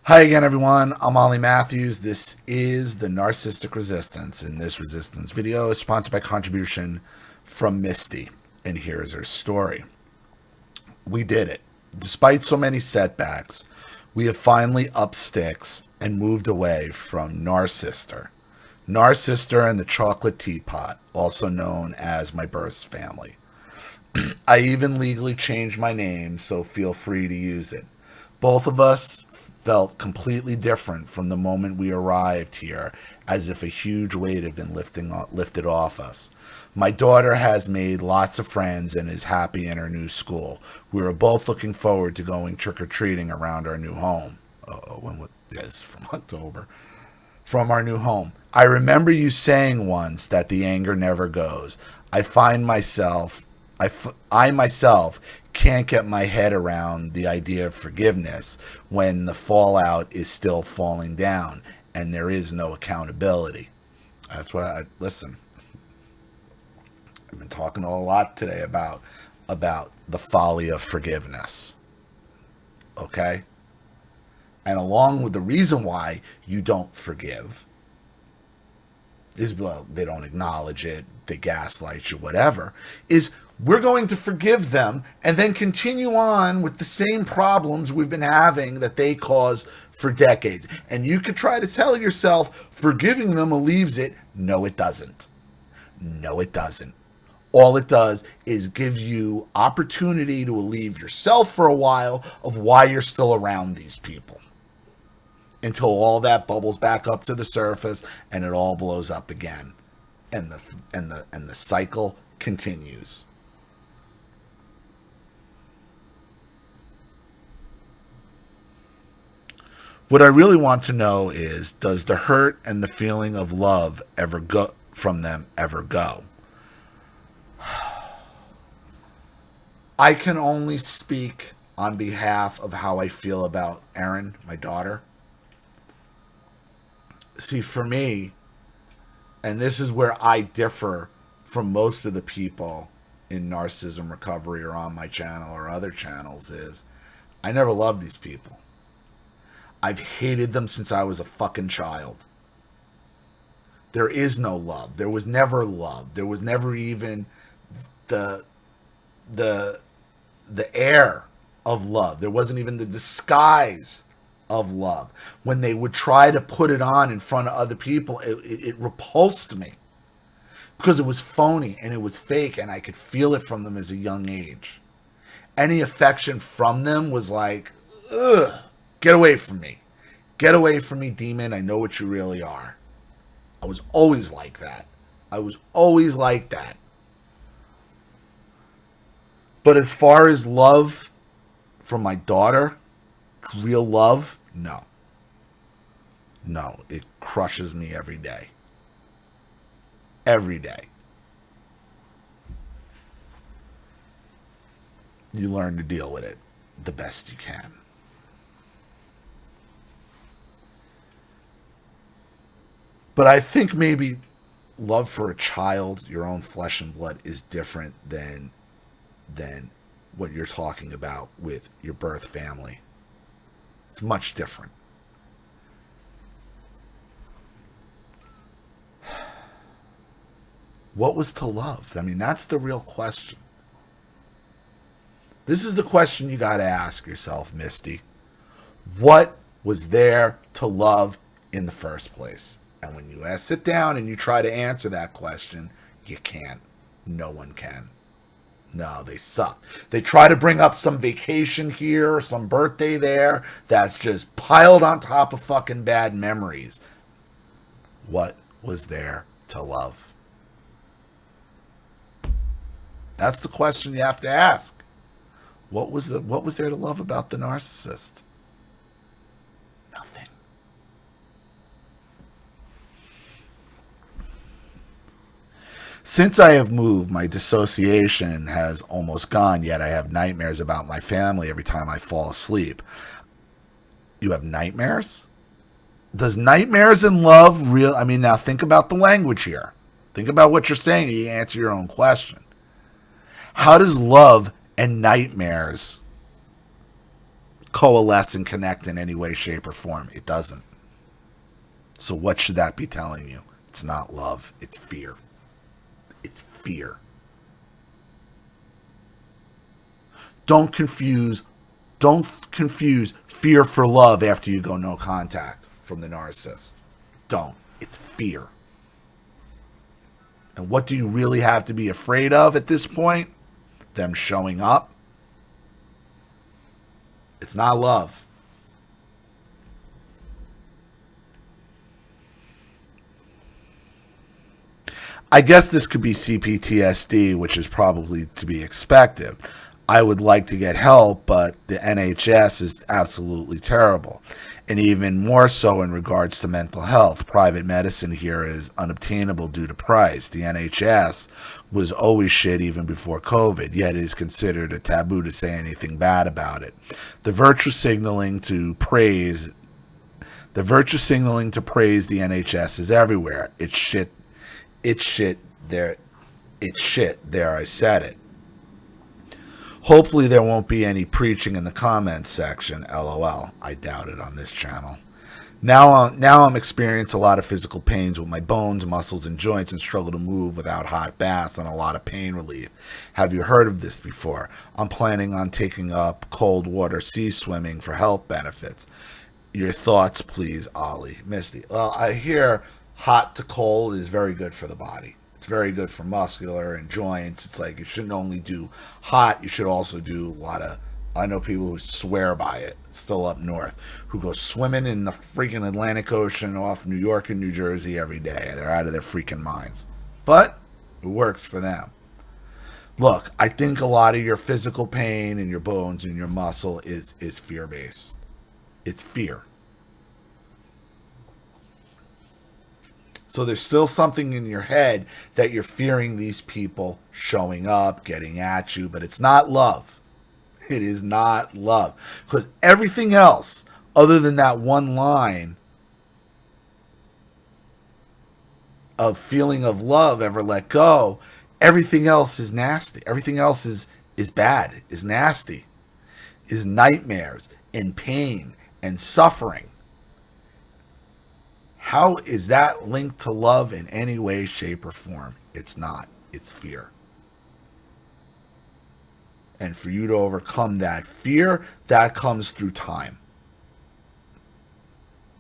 Hi again, everyone. I'm Ollie Matthews. This is the Narcissistic Resistance, and this resistance video is sponsored by contribution from Misty. And here's her story. We did it. Despite so many setbacks, we have finally upped sticks and moved away from Narcissister. Narcissister and the Chocolate Teapot, also known as my birth family. I even legally changed my name, so feel free to use it. Both of us felt completely different from the moment we arrived here, as if a huge weight had been lifted off us. My daughter has made lots of friends and is happy in her new school. We were both looking forward to going trick-or-treating around our new home. Yes, from October. From our new home. I remember you saying once that the anger never goes. I myself can't get my head around the idea of forgiveness when the fallout is still falling down and there is no accountability. That's why listen. I've been talking a lot today about the folly of forgiveness. Okay? And along with the reason why you don't forgive is, well, they don't acknowledge it, they gaslight you, whatever, is we're going to forgive them and then continue on with the same problems we've been having that they caused for decades. And you could try to tell yourself forgiving them relieves it. No, it doesn't. No, it doesn't. All it does is give you opportunity to relieve yourself for a while of why you're still around these people, until all that bubbles back up to the surface and it all blows up again, and the cycle continues. What I really want to know is, does the hurt and the feeling of love ever go from them ever go? I can only speak on behalf of how I feel about Erin, my daughter. See, for me, and this is where I differ from most of the people in narcissism recovery or on my channel or other channels, is I never loved these people. I've hated them since I was a fucking child. There is no love. There was never love. There was never even the the the air of love. There wasn't even the disguise of love. When they would try to put it on in front of other people, it repulsed me because it was phony and it was fake, and I could feel it from them as a young age. Any affection from them was like, ugh, get away from me. Get away from me, demon. I know what you really are. I was always like that. I was always like that. But as far as love from my daughter, real love, no. No, it crushes me every day. Every day. You learn to deal with it the best you can. But I think maybe love for a child, your own flesh and blood, is different than what you're talking about with your birth family. It's much different. What was to love? I mean, that's the real question. This is the question you got to ask yourself, Misty. What was there to love in the first place? And when you sit down and you try to answer that question, you can't. No one can. No, they suck. They try to bring up some vacation here or some birthday there that's just piled on top of fucking bad memories. What was there to love? That's the question you have to ask. What was there to love about the narcissist? Nothing. Since I have moved, my dissociation has almost gone, yet I have nightmares about my family every time I fall asleep. You have nightmares? Does nightmares and love real? I mean, now think about the language here. Think about what you're saying and you answer your own question. How does love and nightmares coalesce and connect in any way, shape, or form. It doesn't. So what should that be telling you? It's not love. It's fear. It's fear. Don't confuse fear for love after you go no contact from the narcissist. Don't. It's fear. And what do you really have to be afraid of at this point? Them showing up. It's not love. I guess this could be CPTSD, which is probably to be expected. I would like to get help, but the NHS is absolutely terrible. And even more so in regards to mental health. Private medicine here is unobtainable due to price. The NHS was always shit even before COVID, yet it is considered a taboo to say anything bad about it. The virtue signaling to praise the NHS is everywhere. It's shit there. It's shit there. I said it. Hopefully there won't be any preaching in the comments section. LOL. I doubt it on this channel. Now I'm experiencing a lot of physical pains with my bones, muscles, and joints, and struggle to move without hot baths and a lot of pain relief. Have you heard of this before? I'm planning on taking up cold water sea swimming for health benefits. Your thoughts, please, Ollie. Misty. Well, I hear hot to cold is very good for the body. It's very good for muscular and joints. It's like you shouldn't only do hot, you should also do a lot of, I know people who swear by it, still up north, who go swimming in the freaking Atlantic Ocean off New York and New Jersey every day. They're out of their freaking minds. But it works for them. Look, I think a lot of your physical pain in your bones and your muscle is fear-based. It's fear. So there's still something in your head that you're fearing these people showing up, getting at you, but it's not love. It is not love. Because everything else, other than that one line of feeling of love ever let go, everything else is nasty. Everything else is bad, is nasty, is nightmares and pain and suffering. How is that linked to love in any way, shape, or form? It's not. It's fear. And for you to overcome that fear, that comes through time.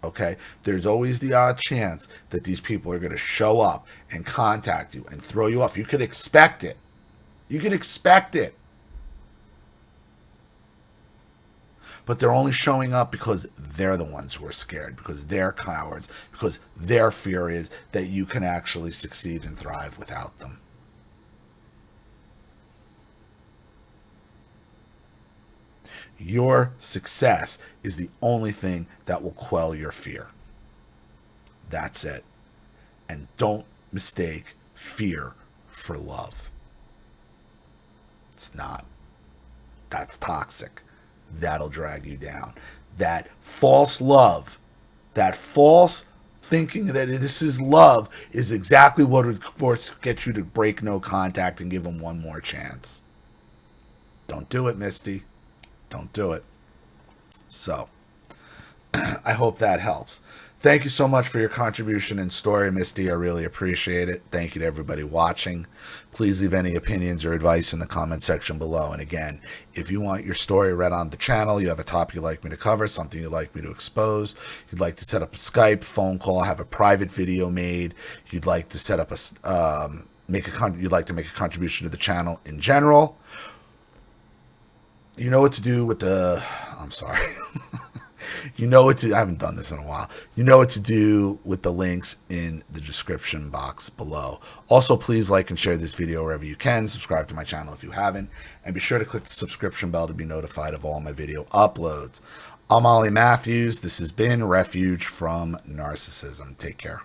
Okay? There's always the odd chance that these people are going to show up and contact you and throw you off. You could expect it. You could expect it. But they're only showing up because they're the ones who are scared, because they're cowards, because their fear is that you can actually succeed and thrive without them. Your success is the only thing that will quell your fear. That's it. And don't mistake fear for love. It's not. That's toxic. That'll drag you down. That false love, that false thinking that this is love is exactly what would get you to break no contact and give them one more chance. Don't do it, Misty. Don't do it. So, I hope that helps. Thank you so much for your contribution and story, Misty. I really appreciate it. Thank you to everybody watching. Please leave any opinions or advice in the comment section below. And again, if you want your story read on the channel, you have a topic you'd like me to cover, something you'd like me to expose, you'd like to set up a Skype, phone call, have a private video made, you'd like to set up a, you'd like to make a contribution to the channel in general, you know what to do with the, I'm sorry. You know what to, I haven't done this in a while. You know what to do with the links in the description box below. Also, please like and share this video wherever you can. Subscribe to my channel if you haven't. And be sure to click the subscription bell to be notified of all my video uploads. I'm Ollie Matthews. This has been Refuge from Narcissism. Take care.